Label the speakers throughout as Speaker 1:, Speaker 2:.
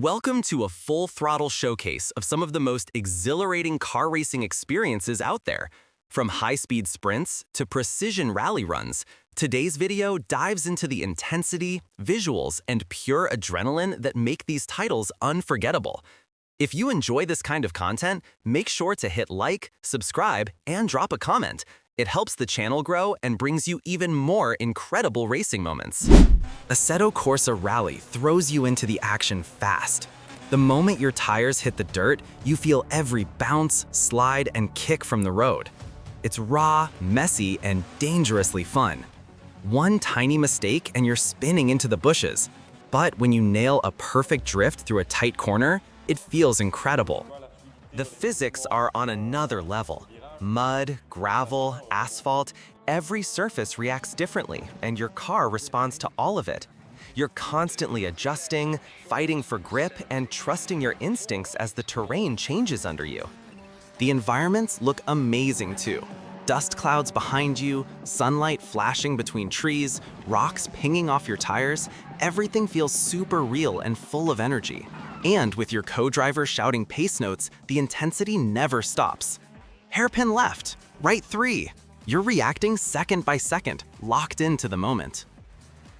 Speaker 1: Welcome to a full-throttle showcase of some of the most exhilarating car racing experiences out there. From high-speed sprints to precision rally runs, today's video dives into the intensity, visuals, and pure adrenaline that make these titles unforgettable. If you enjoy this kind of content, make sure to hit like, subscribe, and drop a comment. It helps the channel grow and brings you even more incredible racing moments. Assetto Corsa Rally throws you into the action fast. The moment your tires hit the dirt, you feel every bounce, slide, and kick from the road. It's raw, messy, and dangerously fun. One tiny mistake and you're spinning into the bushes. But when you nail a perfect drift through a tight corner, it feels incredible. The physics are on another level. Mud, gravel, asphalt, every surface reacts differently, and your car responds to all of it. You're constantly adjusting, fighting for grip, and trusting your instincts as the terrain changes under you. The environments look amazing too. Dust clouds behind you, sunlight flashing between trees, rocks pinging off your tires, everything feels super real and full of energy. And with your co-driver shouting pace notes, the intensity never stops. Hairpin left, right 3. You're reacting second by second, locked into the moment.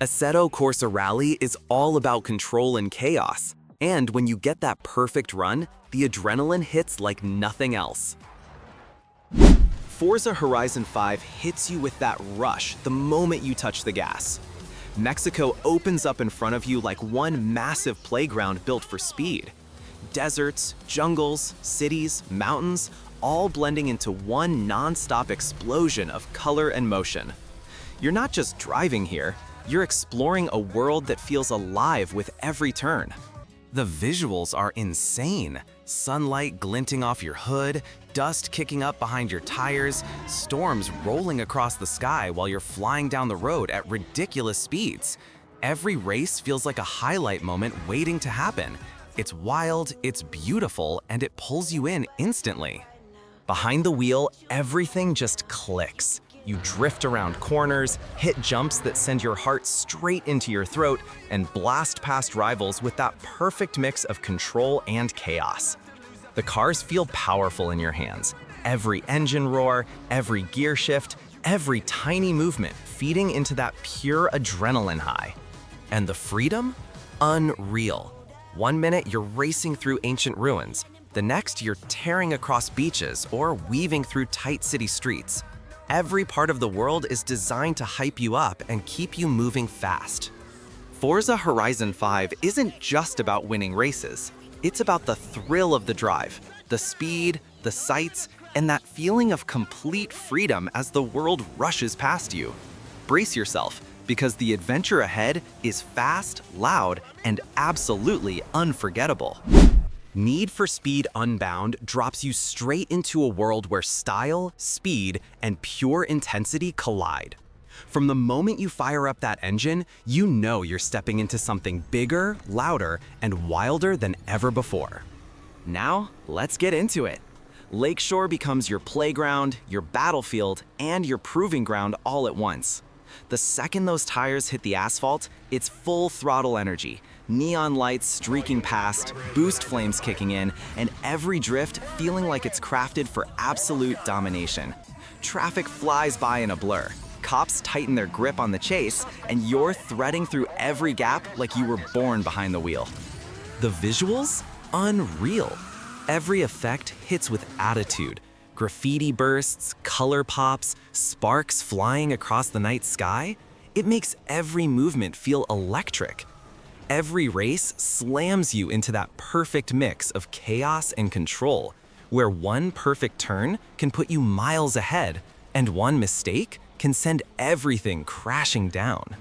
Speaker 1: Assetto Corsa Rally is all about control and chaos. And when you get that perfect run, the adrenaline hits like nothing else. Forza Horizon 5 hits you with that rush the moment you touch the gas. Mexico opens up in front of you like one massive playground built for speed. Deserts, jungles, cities, mountains, all blending into one non-stop explosion of color and motion. You're not just driving here, you're exploring a world that feels alive with every turn. The visuals are insane. Sunlight glinting off your hood, dust kicking up behind your tires, storms rolling across the sky while you're flying down the road at ridiculous speeds. Every race feels like a highlight moment waiting to happen. It's wild, it's beautiful, and it pulls you in instantly. Behind the wheel, everything just clicks. You drift around corners, hit jumps that send your heart straight into your throat, and blast past rivals with that perfect mix of control and chaos. The cars feel powerful in your hands. Every engine roar, every gear shift, every tiny movement feeding into that pure adrenaline high. And the freedom? Unreal. One minute you're racing through ancient ruins. The next, you're tearing across beaches or weaving through tight city streets. Every part of the world is designed to hype you up and keep you moving fast. Forza Horizon 5 isn't just about winning races. It's about the thrill of the drive, the speed, the sights, and that feeling of complete freedom as the world rushes past you. Brace yourself, because the adventure ahead is fast, loud, and absolutely unforgettable. Need for Speed Unbound drops you straight into a world where style, speed, and pure intensity collide. From the moment you fire up that engine, you know you're stepping into something bigger, louder, and wilder than ever before. Now, let's get into it. Lakeshore becomes your playground, your battlefield, and your proving ground all at once. The second those tires hit the asphalt, it's full throttle energy. Neon lights streaking past, boost flames kicking in, and every drift feeling like it's crafted for absolute domination. Traffic flies by in a blur. Cops tighten their grip on the chase, and you're threading through every gap like you were born behind the wheel. The visuals? Unreal. Every effect hits with attitude. Graffiti bursts, color pops, sparks flying across the night sky. It makes every movement feel electric. Every race slams you into that perfect mix of chaos and control, where one perfect turn can put you miles ahead, and one mistake can send everything crashing down.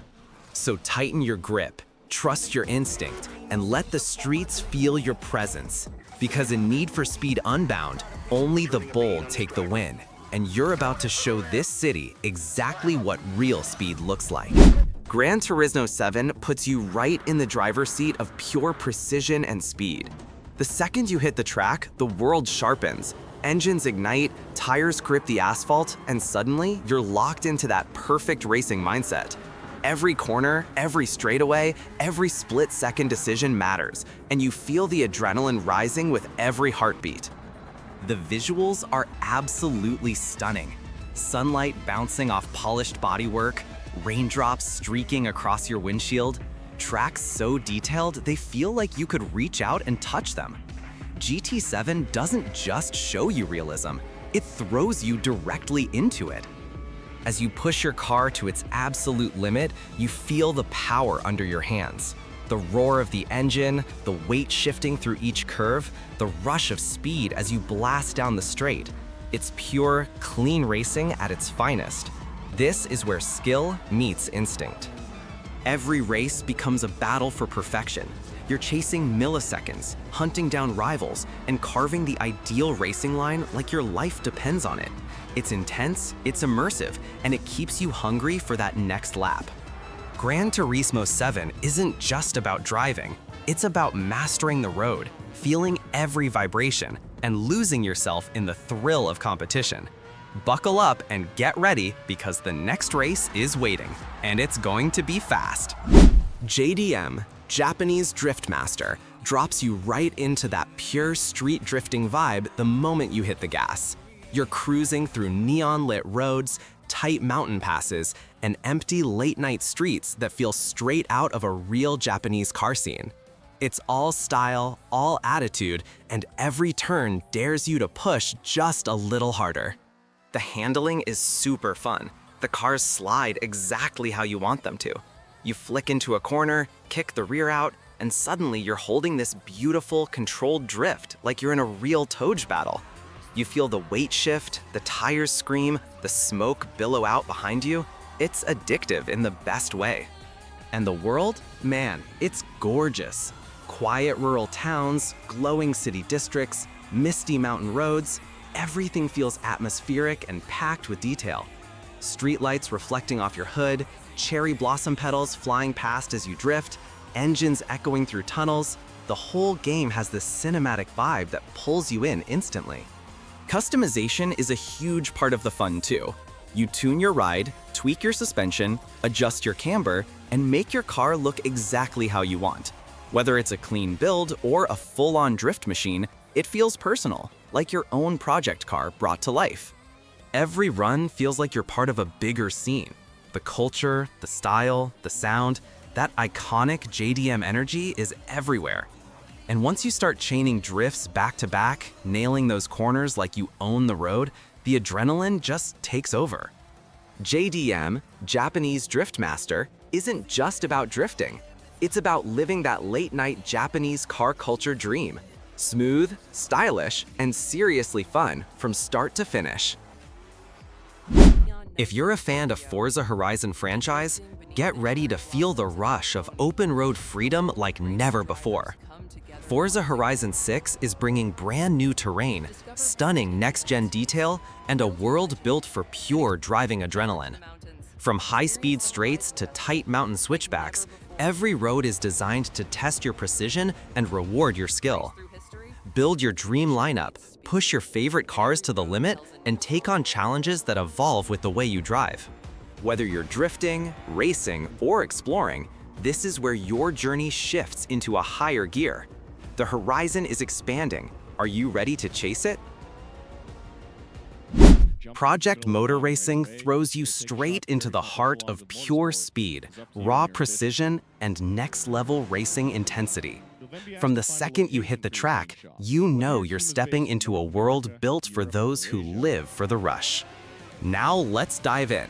Speaker 1: So tighten your grip, trust your instinct, and let the streets feel your presence. Because in Need for Speed Unbound, only the bold take the win, and you're about to show this city exactly what real speed looks like. Gran Turismo 7 puts you right in the driver's seat of pure precision and speed. The second you hit the track, the world sharpens. Engines ignite, tires grip the asphalt, and suddenly you're locked into that perfect racing mindset. Every corner, every straightaway, every split-second decision matters, and you feel the adrenaline rising with every heartbeat. The visuals are absolutely stunning. Sunlight bouncing off polished bodywork, raindrops streaking across your windshield, tracks so detailed they feel like you could reach out and touch them. GT7 doesn't just show you realism, it throws you directly into it. As you push your car to its absolute limit, you feel the power under your hands. The roar of the engine, the weight shifting through each curve, the rush of speed as you blast down the straight. It's pure, clean racing at its finest. This is where skill meets instinct. Every race becomes a battle for perfection. You're chasing milliseconds, hunting down rivals, and carving the ideal racing line like your life depends on it. It's intense, it's immersive, and it keeps you hungry for that next lap. Gran Turismo 7 isn't just about driving, it's about mastering the road, feeling every vibration, and losing yourself in the thrill of competition. Buckle up and get ready because the next race is waiting, and it's going to be fast. JDM, Japanese Drift Master, drops you right into that pure street drifting vibe the moment you hit the gas. You're cruising through neon-lit roads, tight mountain passes, and empty late-night streets that feel straight out of a real Japanese car scene. It's all style, all attitude, and every turn dares you to push just a little harder. The handling is super fun. The cars slide exactly how you want them to. You flick into a corner, kick the rear out, and suddenly you're holding this beautiful, controlled drift like you're in a real Toge battle. You feel the weight shift, the tires scream, the smoke billow out behind you. It's addictive in the best way. And the world? Man, it's gorgeous. Quiet rural towns, glowing city districts, misty mountain roads, everything feels atmospheric and packed with detail. Streetlights reflecting off your hood, cherry blossom petals flying past as you drift, engines echoing through tunnels. The whole game has this cinematic vibe that pulls you in instantly. Customization is a huge part of the fun too. You tune your ride, tweak your suspension, adjust your camber, and make your car look exactly how you want. Whether it's a clean build or a full-on drift machine, it feels personal, like your own project car brought to life. Every run feels like you're part of a bigger scene. The culture, the style, the sound, that iconic JDM energy is everywhere. And once you start chaining drifts back to back, nailing those corners like you own the road, the adrenaline just takes over. JDM, Japanese Drift Master, isn't just about drifting. It's about living that late-night Japanese car culture dream. Smooth, stylish, and seriously fun from start to finish. If you're a fan of Forza Horizon franchise, get ready to feel the rush of open-road freedom like never before. Forza Horizon 6 is bringing brand new terrain, stunning next-gen detail, and a world built for pure driving adrenaline. From high-speed straights to tight mountain switchbacks, every road is designed to test your precision and reward your skill. Build your dream lineup, push your favorite cars to the limit, and take on challenges that evolve with the way you drive. Whether you're drifting, racing, or exploring, this is where your journey shifts into a higher gear. The horizon is expanding. Are you ready to chase it? Project Motor Racing throws you straight into the heart of pure speed, raw precision, and next-level racing intensity. From the second you hit the track, you know you're stepping into a world built for those who live for the rush. Now let's dive in.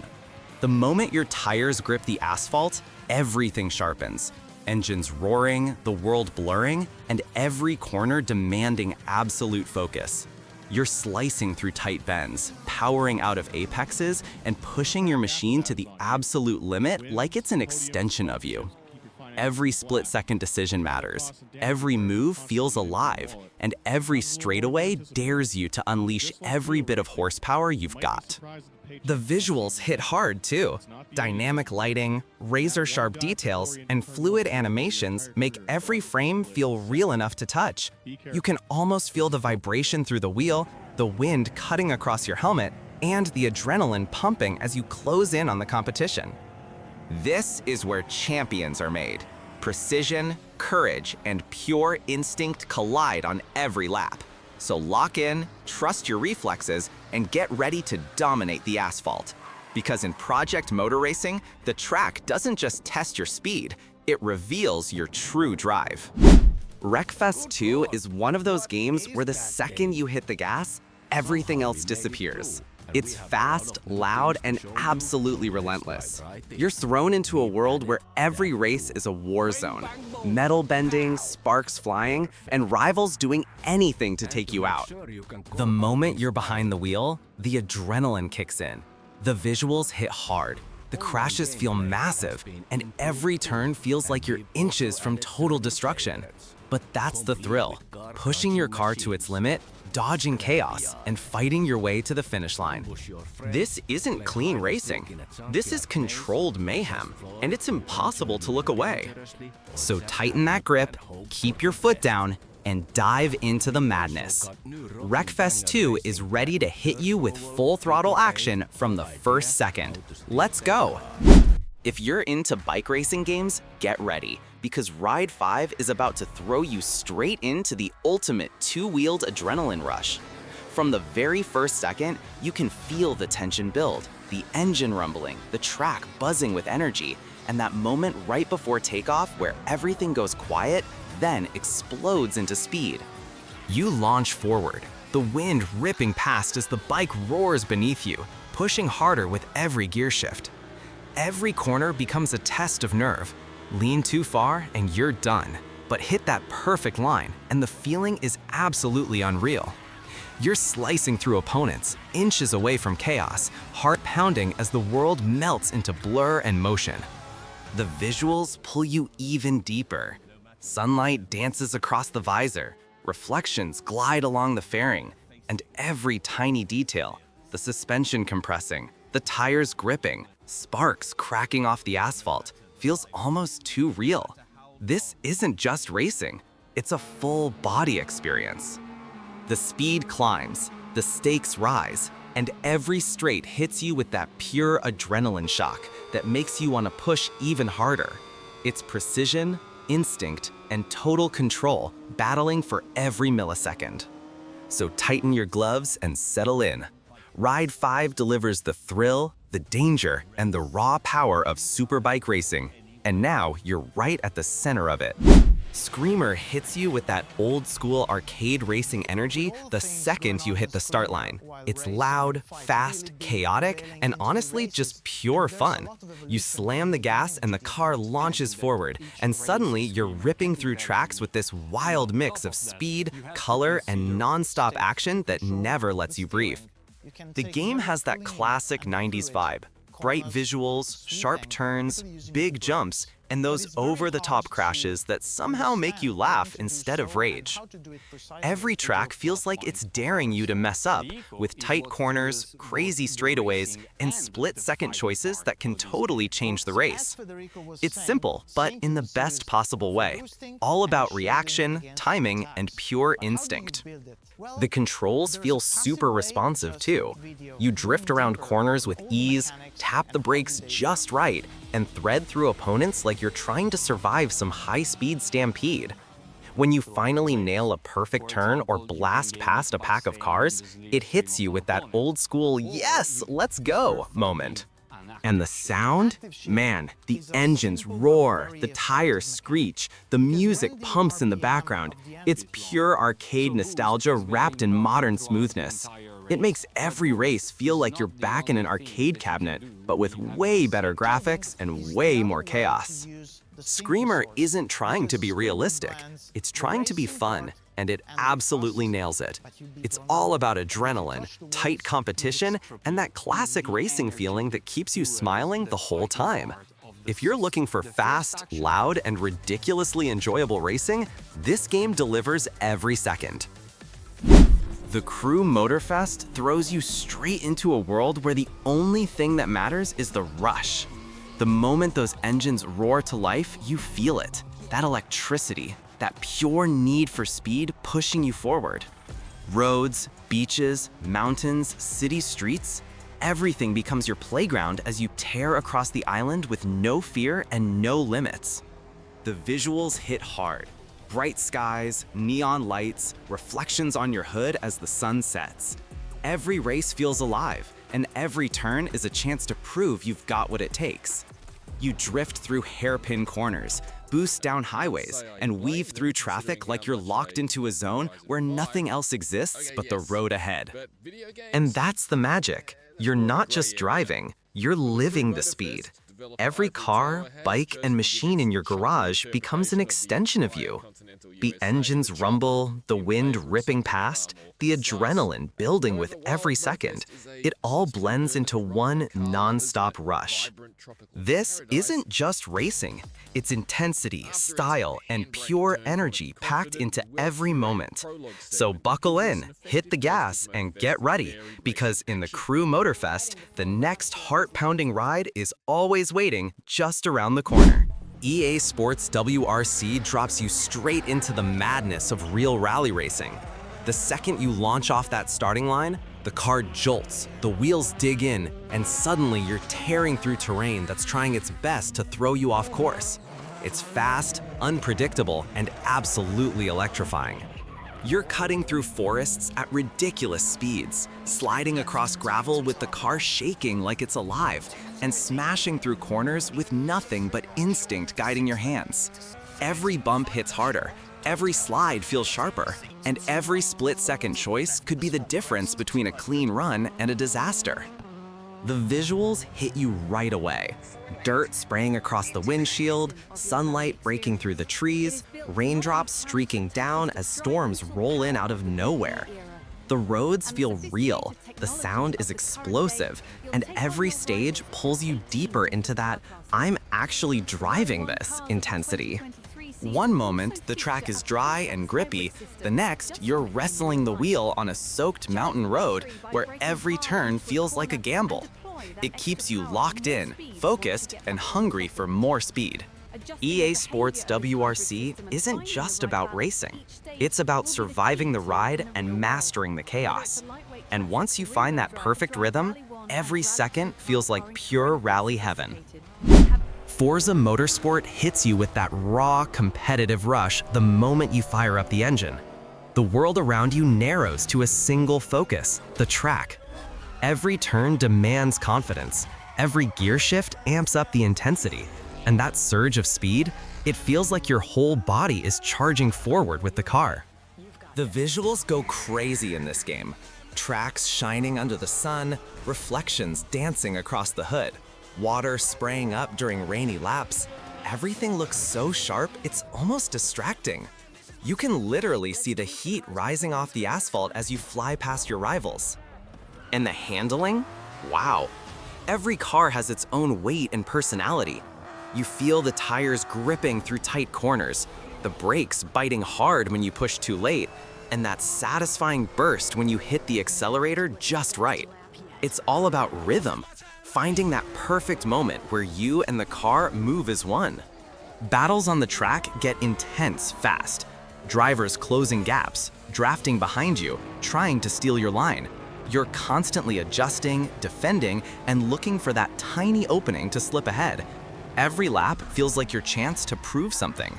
Speaker 1: The moment your tires grip the asphalt, everything sharpens. Engines roaring, the world blurring, and every corner demanding absolute focus. You're slicing through tight bends, powering out of apexes, and pushing your machine to the absolute limit like it's an extension of you. Every split-second decision matters, every move feels alive, and every straightaway dares you to unleash every bit of horsepower you've got. The visuals hit hard too. Dynamic lighting, razor-sharp details, and fluid animations make every frame feel real enough to touch. You can almost feel the vibration through the wheel, the wind cutting across your helmet, and the adrenaline pumping as you close in on the competition. This is where champions are made. Precision, courage, and pure instinct collide on every lap. So lock in, trust your reflexes, and get ready to dominate the asphalt. Because in Project Motor Racing, the track doesn't just test your speed, it reveals your true drive. Wreckfest 2 is one of those games where the second you hit the gas, everything else disappears. It's fast, loud, and absolutely relentless. You're thrown into a world where every race is a war zone. Metal bending, sparks flying, and rivals doing anything to take you out. The moment you're behind the wheel, the adrenaline kicks in. The visuals hit hard. The crashes feel massive, and every turn feels like you're inches from total destruction. But that's the thrill, pushing your car to its limit, dodging chaos, and fighting your way to the finish line. This isn't clean racing. This is controlled mayhem, and it's impossible to look away. So tighten that grip, keep your foot down, and dive into the madness. Wreckfest 2 is ready to hit you with full throttle action from the first second. Let's go! If you're into bike racing games, get ready, because Ride 5 is about to throw you straight into the ultimate two-wheeled adrenaline rush. From the very first second, you can feel the tension build, the engine rumbling, the track buzzing with energy, and that moment right before takeoff where everything goes quiet, then explodes into speed. You launch forward, the wind ripping past as the bike roars beneath you, pushing harder with every gear shift. Every corner becomes a test of nerve. Lean too far and you're done. But hit that perfect line and the feeling is absolutely unreal. You're slicing through opponents, inches away from chaos, heart pounding as the world melts into blur and motion. The visuals pull you even deeper. Sunlight dances across the visor, reflections glide along the fairing, and every tiny detail, the suspension compressing, the tires gripping, sparks cracking off the asphalt, feels almost too real. This isn't just racing, it's a full body experience. The speed climbs, the stakes rise, and every straight hits you with that pure adrenaline shock that makes you want to push even harder. It's precision, instinct, and total control battling for every millisecond. So tighten your gloves and settle in. Ride 5 delivers the thrill, the danger, and the raw power of superbike racing. And now you're right at the center of it. Screamer hits you with that old-school arcade racing energy the second you hit the start line. It's loud, fast, chaotic, and honestly just pure fun. You slam the gas and the car launches forward, and suddenly you're ripping through tracks with this wild mix of speed, color, and non-stop action that never lets you breathe. The game has that classic 90s vibe. Bright visuals, sharp turns, big jumps, and those over-the-top crashes that somehow make you laugh instead of rage. Every track feels like it's daring you to mess up, with tight corners, crazy straightaways, and split-second choices that can totally change the race. It's simple, but in the best possible way. All about reaction, timing, and pure instinct. The controls feel super responsive too. You drift around corners with ease, tap the brakes just right, and thread through opponents like you're trying to survive some high-speed stampede. When you finally nail a perfect turn or blast past a pack of cars, it hits you with that old-school "yes, let's go" moment. And the sound? Man, the engines roar, the tires screech, the music pumps in the background. It's pure arcade nostalgia wrapped in modern smoothness. It makes every race feel like you're back in an arcade cabinet, but with way better graphics and way more chaos. Screamer isn't trying to be realistic, it's trying to be fun, and it absolutely nails it. It's all about adrenaline, tight competition, and that classic racing feeling that keeps you smiling the whole time. If you're looking for fast, loud, and ridiculously enjoyable racing, this game delivers every second. The Crew Motorfest throws you straight into a world where the only thing that matters is the rush. The moment those engines roar to life, you feel it. That electricity, that pure need for speed pushing you forward. Roads, beaches, mountains, city streets, everything becomes your playground as you tear across the island with no fear and no limits. The visuals hit hard. Bright skies, neon lights, reflections on your hood as the sun sets. Every race feels alive, and every turn is a chance to prove you've got what it takes. You drift through hairpin corners, boost down highways, and weave through traffic like you're locked into a zone where nothing else exists but the road ahead. And that's the magic. You're not just driving, you're living the speed. Every car, bike, and machine in your garage becomes an extension of you. The engines rumble, the wind ripping past, the adrenaline building with every second. It all blends into one non-stop rush. This isn't just racing. It's intensity, style, and pure energy packed into every moment. So buckle in, hit the gas, and get ready, because in the Crew Motorfest, the next heart-pounding ride is always waiting just around the corner. EA Sports WRC drops you straight into the madness of real rally racing. The second you launch off that starting line, the car jolts, the wheels dig in, and suddenly you're tearing through terrain that's trying its best to throw you off course. It's fast, unpredictable, and absolutely electrifying. You're cutting through forests at ridiculous speeds, sliding across gravel with the car shaking like it's alive, and smashing through corners with nothing but instinct guiding your hands. Every bump hits harder, every slide feels sharper, and every split-second choice could be the difference between a clean run and a disaster. The visuals hit you right away. Dirt spraying across the windshield, sunlight breaking through the trees, raindrops streaking down as storms roll in out of nowhere. The roads feel real, the sound is explosive, and every stage pulls you deeper into that "I'm actually driving this" intensity. One moment, the track is dry and grippy. The next, you're wrestling the wheel on a soaked mountain road where every turn feels like a gamble. It keeps you locked in, focused, and hungry for more speed. EA Sports WRC isn't just about racing. It's about surviving the ride and mastering the chaos. And once you find that perfect rhythm, every second feels like pure rally heaven. Forza Motorsport hits you with that raw, competitive rush the moment you fire up the engine. The world around you narrows to a single focus, the track. Every turn demands confidence. Every gear shift amps up the intensity. And that surge of speed, it feels like your whole body is charging forward with the car. The visuals go crazy in this game. Tracks shining under the sun, reflections dancing across the hood, water spraying up during rainy laps. Everything looks so sharp, it's almost distracting. You can literally see the heat rising off the asphalt as you fly past your rivals. And the handling? Wow. Every car has its own weight and personality. You feel the tires gripping through tight corners, the brakes biting hard when you push too late, and that satisfying burst when you hit the accelerator just right. It's all about rhythm, finding that perfect moment where you and the car move as one. Battles on the track get intense fast. Drivers closing gaps, drafting behind you, trying to steal your line. You're constantly adjusting, defending, and looking for that tiny opening to slip ahead. Every lap feels like your chance to prove something.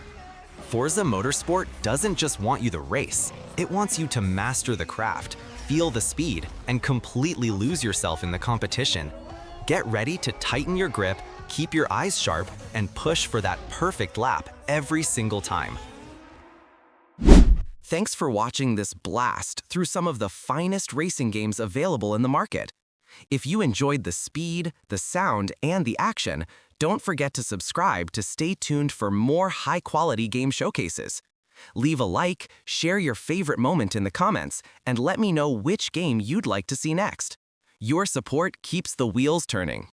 Speaker 1: Forza Motorsport doesn't just want you to race, it wants you to master the craft, feel the speed, and completely lose yourself in the competition. Get ready to tighten your grip, keep your eyes sharp, and push for that perfect lap every single time. Thanks for watching this blast through some of the finest racing games available in the market. If you enjoyed the speed, the sound, and the action, don't forget to subscribe to stay tuned for more high-quality game showcases. Leave a like, share your favorite moment in the comments, and let me know which game you'd like to see next. Your support keeps the wheels turning.